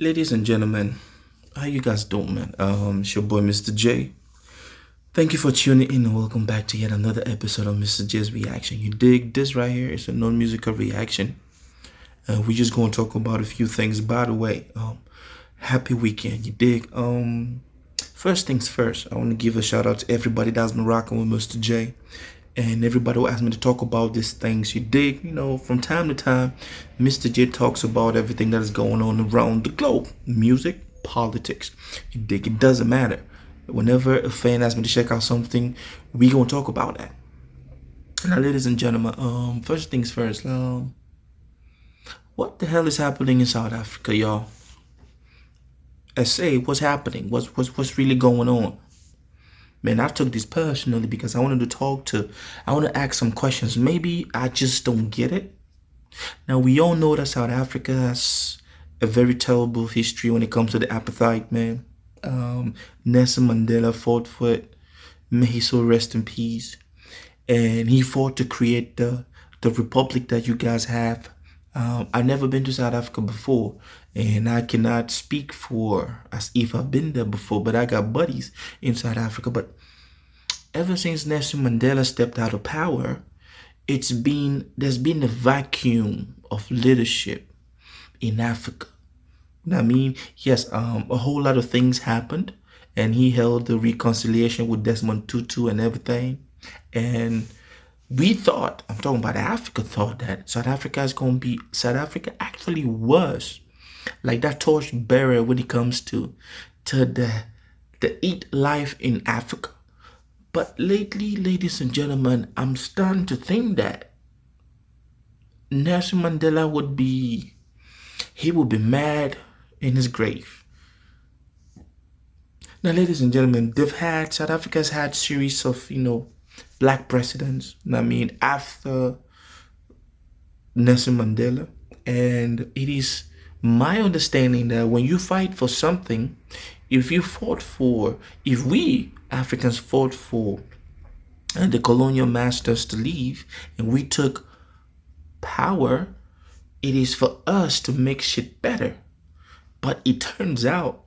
Ladies and gentlemen, how you guys doing, man? It's your boy Mr. J. Thank you for tuning in and welcome back to yet another episode of Mr. J's Reaction. You dig this right here? It's a non-musical reaction. We're just gonna talk about a few things. By the way, happy weekend. You dig? First things first, I want to give a shout out to everybody that's been rocking with Mr. J. And everybody who asked me to talk about these things. You dig? From time to time, Mr. J talks about everything that is going on around the globe. Music, politics. You dig? It doesn't matter. Whenever a fan asks me to check out something, we gonna talk about that. Now, ladies and gentlemen, first things first. What the hell is happening in South Africa, y'all? SA, what's happening? What's really going on? Man, I took this personally because I want to ask some questions. Maybe I just don't get it. Now, we all know that South Africa has a very terrible history when it comes to the apartheid, man. Nelson Mandela fought for it. May he so rest in peace. And he fought to create the republic that you guys have. I've never been to South Africa before, and I cannot speak for as if I've been there before, but I got buddies in South Africa. But ever since Nelson Mandela stepped out of power, there's been a vacuum of leadership in Africa. I mean, yes, a whole lot of things happened, and he held the reconciliation with Desmond Tutu and everything. And we thought, I'm talking about Africa, thought that South Africa actually was like that torch bearer when it comes to the eat life in Africa. But lately, ladies and gentlemen, I'm starting to think that Nelson Mandela would be mad in his grave. Now, ladies and gentlemen, South Africa's had series of, black presidents, I mean, after Nelson Mandela. And it is my understanding that when you fight for something, if we Africans fought for the colonial masters to leave and we took power, it is for us to make shit better. But it turns out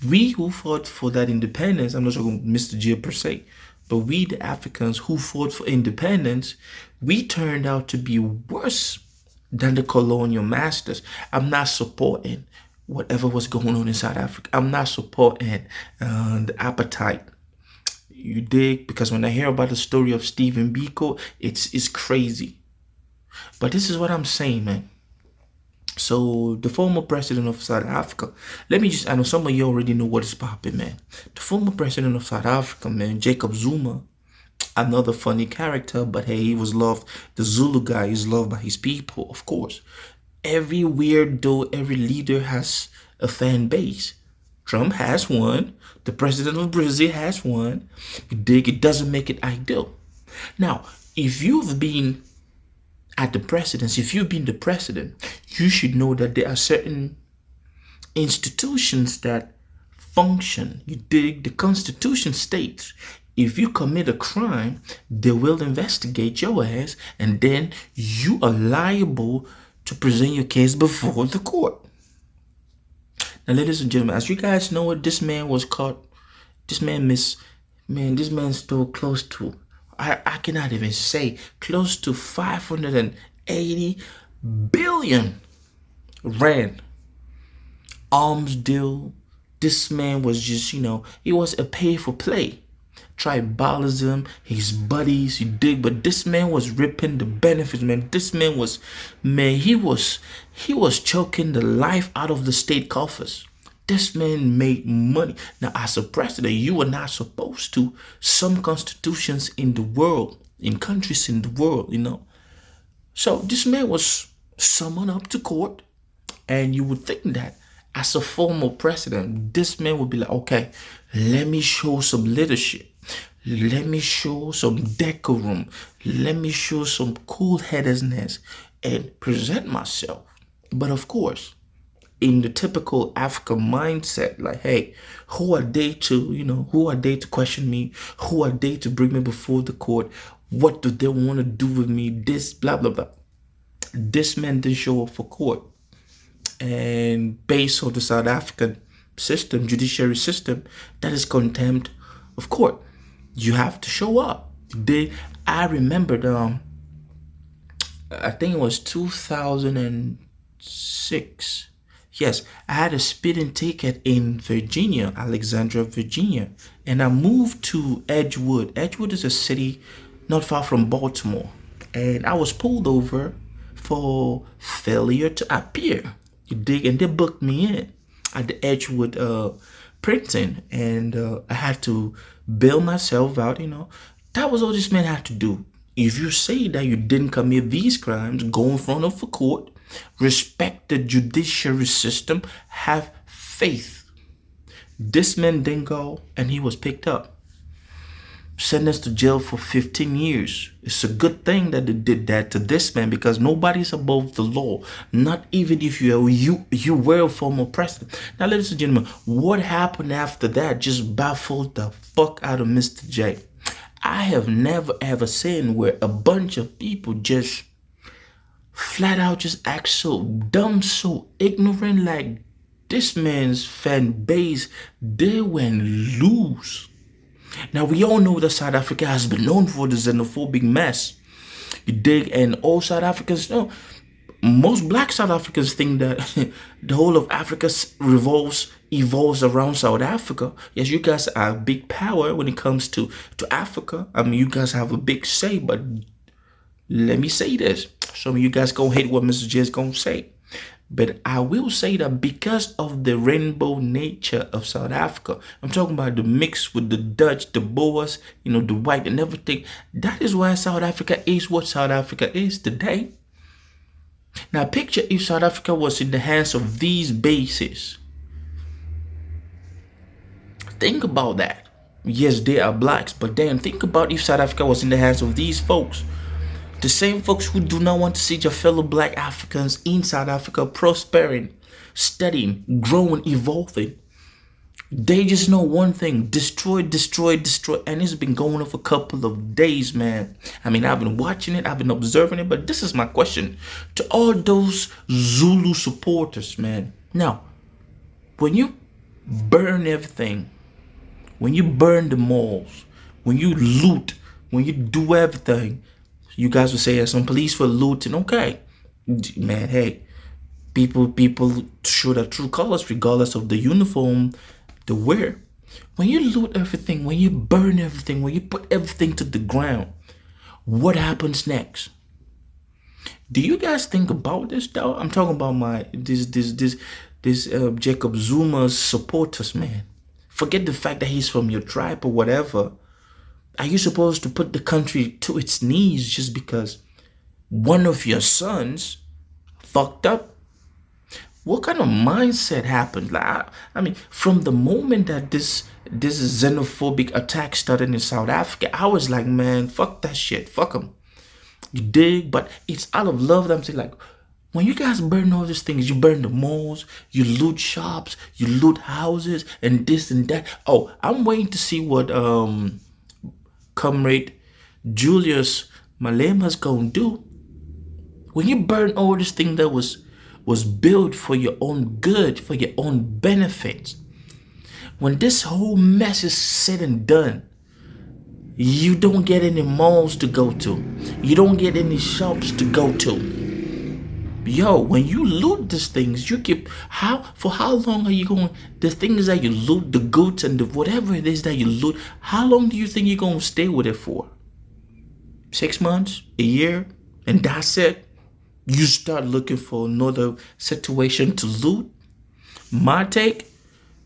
we who fought for that independence, I'm not talking Mr. J per se, but we the Africans who fought for independence, we turned out to be worse than the colonial masters. I'm not supporting whatever was going on in South Africa. I'm not supporting the appetite. You dig? Because when I hear about the story of Stephen Biko, it's crazy. But this is what I'm saying, man. So the former president of South Africa, I know some of you already know what is popping, man. The former president of South Africa, man, Jacob Zuma, another funny character, but hey, he was loved. The Zulu guy is loved by his people, of course. Every weirdo, every leader has a fan base. Trump has one. The president of Brazil has one. You dig? It doesn't make it ideal. Now, if you've been at the presidency, if you've been the president, you should know that there are certain institutions that function. You dig? The Constitution states if you commit a crime, they will investigate your ass, and then you are liable to present your case before the court. Now, ladies and gentlemen, as you guys know, this man was caught. This man stole close to, I cannot even say, close to 580 billion rand arms deal. This man was just, it was a pay for play. Tribalism, his buddies, you dig? But this man was ripping the benefits, man. He was choking the life out of the state coffers. This man made money. Now, as a president, you are not supposed to. Some constitutions in the world, in countries in the world, So this man was summoned up to court, and you would think that as a former president, this man would be like, okay, let me show some leadership. Let me show some decorum. Let me show some cool-headedness and present myself. But of course, in the typical African mindset, like, hey, who are they to question me? Who are they to bring me before the court? What do they want to do with me? This, blah, blah, blah. This man didn't show up for court. and based on the South African system, judiciary system, that is contempt of court. You have to show up. I remembered, I think it was 2006. Yes, I had a speeding ticket in Virginia, Alexandria, Virginia, and I moved to Edgewood. Edgewood is a city not far from Baltimore, and I was pulled over for failure to appear. You dig? And they booked me in at the Edgewood printing, and I had to bail myself out. That was all this man had to do. If you say that you didn't commit these crimes, go in front of a court, respect the judiciary system, have faith. This man didn't go, and he was picked up, sentenced to jail for 15 years. It's a good thing that they did that to this man, because nobody's above the law. Not even if you were a former president. Now, ladies and gentlemen, what happened after that just baffled the fuck out of MisterJaay. I have never ever seen where a bunch of people just flat out just act so dumb, so ignorant. Like, this man's fan base, they went loose. Now, we all know that South Africa has been known for the xenophobic mess. You dig? And all South Africans know, most black South Africans think that the whole of Africa evolves around South Africa. Yes, you guys are big power when it comes to Africa. I mean, you guys have a big say, but let me say this. Some of you guys gonna hate what MisterJaay is gonna say. But I will say that because of the rainbow nature of South Africa, I'm talking about the mix with the Dutch, the Boers, the white and everything. That is why South Africa is what South Africa is today. Now, picture if South Africa was in the hands of these bases. Think about that. Yes, they are blacks, but then think about if South Africa was in the hands of these folks. The same folks who do not want to see your fellow black Africans in South Africa prospering, studying, growing, evolving. They just know one thing: destroy, destroy, destroy. And it's been going on for a couple of days, man. I mean, I've been watching it, I've been observing it, but this is my question to all those Zulu supporters, man. Now, when you burn everything, when you burn the malls, when you loot, when you do everything, you guys will say, some police for looting. Okay, man, hey, people show their true colors regardless of the uniform they wear. When you loot everything, when you burn everything, when you put everything to the ground, what happens next? Do you guys think about this though? I'm talking about this Jacob Zuma's supporters, man. Forget the fact that he's from your tribe or whatever. Are you supposed to put the country to its knees just because one of your sons fucked up? What kind of mindset happened? Like, I mean, from the moment that this xenophobic attack started in South Africa, I was like, man, fuck that shit. Fuck them. You dig? But it's out of love that I'm saying, like, when you guys burn all these things, you burn the malls, you loot shops, you loot houses, and this and that. Oh, I'm waiting to see what Comrade Julius Malema's gonna do. When you burn all this thing that was built for your own good, for your own benefit, when this whole mess is said and done, you don't get any malls to go to. You don't get any shops to go to. Yo, when you loot these things, you keep, for how long are you going, the things that you loot, the goods and the whatever it is that you loot, how long do you think you're going to stay with it for? 6 months, a year, and that's it? You start looking for another situation to loot? My take,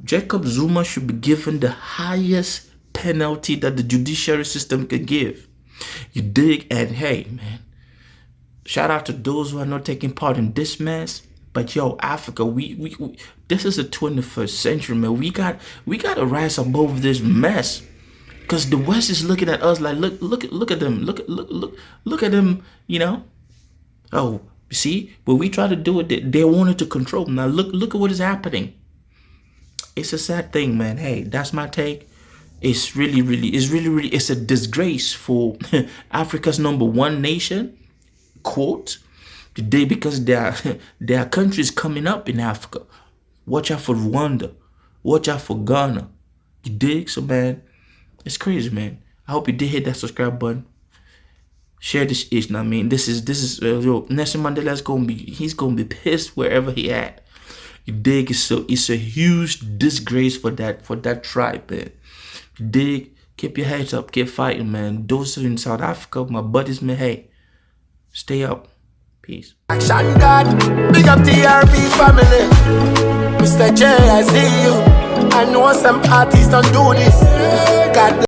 Jacob Zuma should be given the highest penalty that the judiciary system can give. You dig? And hey, man, shout out to those who are not taking part in this mess. But yo, Africa, we this is the 21st century, man. We got to rise above this mess, because the West is looking at us like, look at them, look at them, Oh, you see, when we try to do it, they wanted to control. Now look at what is happening. It's a sad thing, man. Hey, that's my take. It's really, it's a disgrace for Africa's #1 nation, quote, Today, because there are countries coming up in Africa. Watch out for Rwanda. Watch out for Ghana. You dig? So man, it's crazy, man. I hope you did hit that subscribe button. Share this ish. Now, I mean, this is yo, Nelson Mandela's he's gonna be pissed wherever he at. You dig? It's a huge disgrace for that tribe, man. You dig? Keep your heads up. Keep fighting, man. Those in South Africa, my buddies, man. Hey, stay up. Peace. Action God, big up TRB family. MisterJaay, I see you. I know some artists don't do this. God